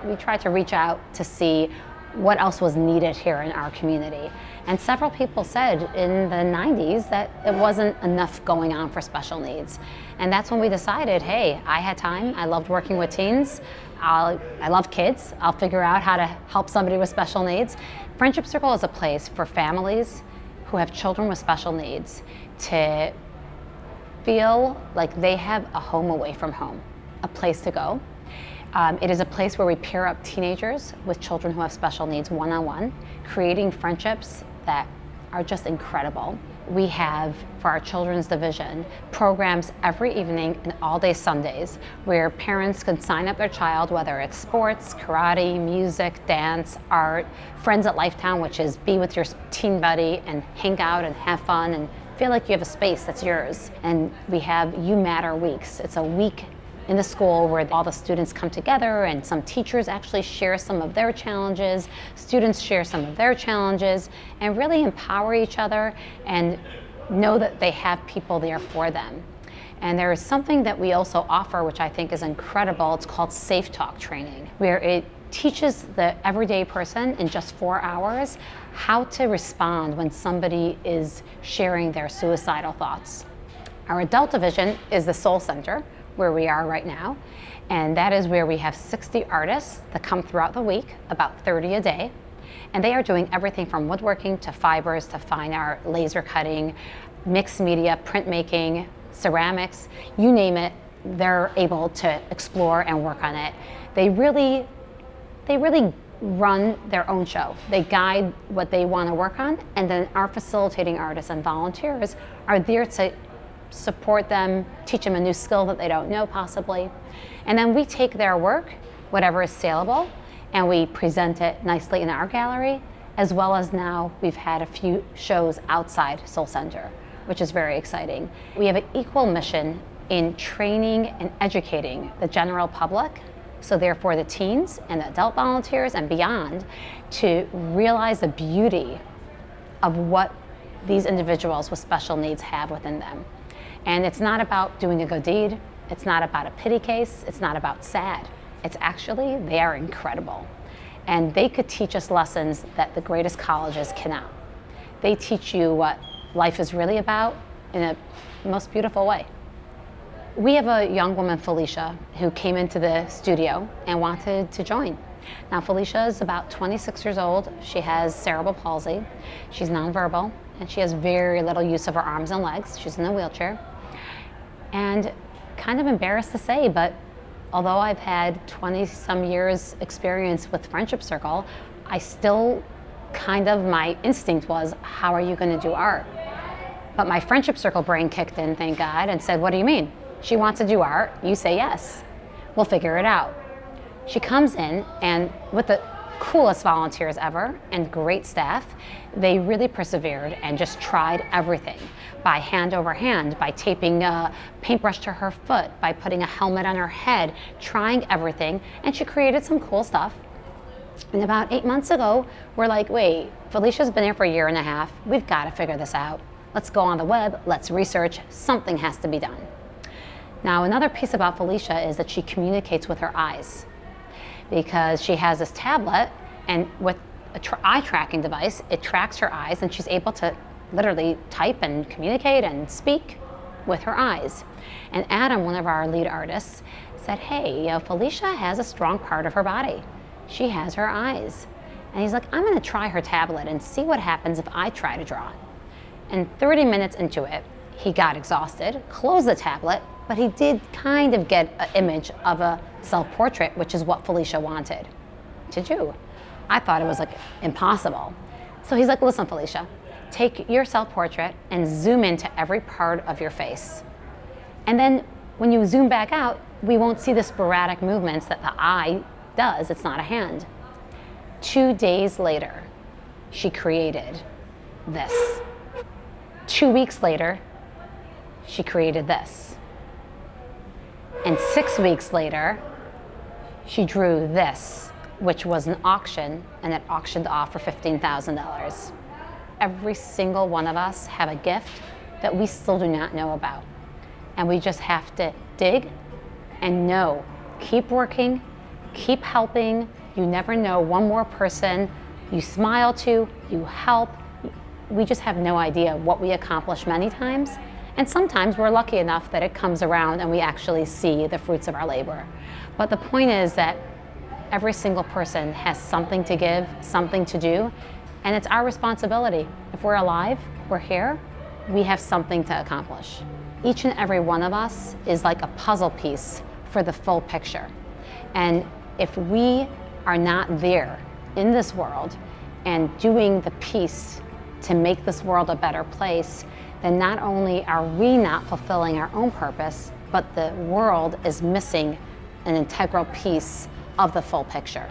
we tried to reach out to see what else was needed here in our community. And several people said in the 90s that it wasn't enough going on for special needs. And that's when we decided, hey, I had time, I loved working with teens, I love kids, I'll figure out how to help somebody with special needs. Friendship Circle is a place for families who have children with special needs to feel like they have a home away from home, a place to go. It is a place where we pair up teenagers with children who have special needs one-on-one, creating friendships that are just incredible. We have, for our children's division, programs every evening and all day Sundays where parents can sign up their child, whether it's sports, karate, music, dance, art, Friends at Lifetown, which is be with your teen buddy and hang out and have fun and feel like you have a space that's yours. And we have You Matter weeks. It's a week in the school where all the students come together and some teachers actually share some of their challenges, students share some of their challenges, and really empower each other and know that they have people there for them. And there is something that we also offer, which I think is incredible. It's called Safe Talk training, where it teaches the everyday person in just 4 hours how to respond when somebody is sharing their suicidal thoughts. Our adult division is the Soul Center, where we are right now, and that is where we have 60 artists that come throughout the week, about 30 a day, and they are doing everything from woodworking to fibers to fine art, laser cutting, mixed media, printmaking, ceramics, you name it, they're able to explore and work on it. They really run their own show. They guide what they want to work on, and then our facilitating artists and volunteers are there to support them, teach them a new skill that they don't know possibly. And then we take their work, whatever is saleable, and we present it nicely in our gallery, as well as now we've had a few shows outside Soul Center, which is very exciting. We have an equal mission in training and educating the general public, so therefore the teens and the adult volunteers and beyond, to realize the beauty of what these individuals with special needs have within them. And it's not about doing a good deed, it's not about a pity case, it's not about sad. It's actually, they are incredible. And they could teach us lessons that the greatest colleges cannot. They teach you what life is really about in a most beautiful way. We have a young woman, Felicia, who came into the studio and wanted to join. Now, Felicia is about 26 years old. She has cerebral palsy. She's nonverbal, and she has very little use of her arms and legs. She's in a wheelchair. And kind of embarrassed to say, but although I've had 20-some years experience with Friendship Circle, I still my instinct was, how are you going to do art? But my Friendship Circle brain kicked in, thank God, and said, what do you mean? She wants to do art, you say yes. We'll figure it out. She comes in, and with the coolest volunteers ever and great staff, they really persevered and just tried everything, by hand over hand, by taping a paintbrush to her foot, by putting a helmet on her head, trying everything, and she created some cool stuff. And about 8 months ago, we're like, wait, Felicia's been here for 1.5 years, we've got to figure this out. Let's go on the web, let's research, something has to be done. Now, another piece about Felicia is that she communicates with her eyes, because she has this tablet, and with an eye tracking device, it tracks her eyes, and she's able to literally type and communicate and speak with her eyes. And Adam, one of our lead artists, said, hey, Felicia has a strong part of her body. She has her eyes. And he's like, I'm gonna try her tablet and see what happens if I try to draw. And 30 minutes into it, he got exhausted, closed the tablet, but he did kind of get an image of a self-portrait, which is what Felicia wanted to do. I thought it was like impossible. So he's like, listen, Felicia, take your self-portrait and zoom into every part of your face. And then when you zoom back out, we won't see the sporadic movements that the eye does. It's not a hand. 2 days later, she created this. 2 weeks later, she created this. And 6 weeks later, she drew this, which was an auction, and it auctioned off for $15,000. Every single one of us have a gift that we still do not know about. And we just have to dig and know, keep working, keep helping. You never know, one more person you smile to, you help. We just have no idea what we accomplish many times. And sometimes we're lucky enough that it comes around and we actually see the fruits of our labor. But the point is that every single person has something to give, something to do, and it's our responsibility. If we're alive, we're here, we have something to accomplish. Each and every one of us is like a puzzle piece for the full picture. And if we are not there in this world and doing the piece to make this world a better place, then not only are we not fulfilling our own purpose, but the world is missing an integral piece of the full picture.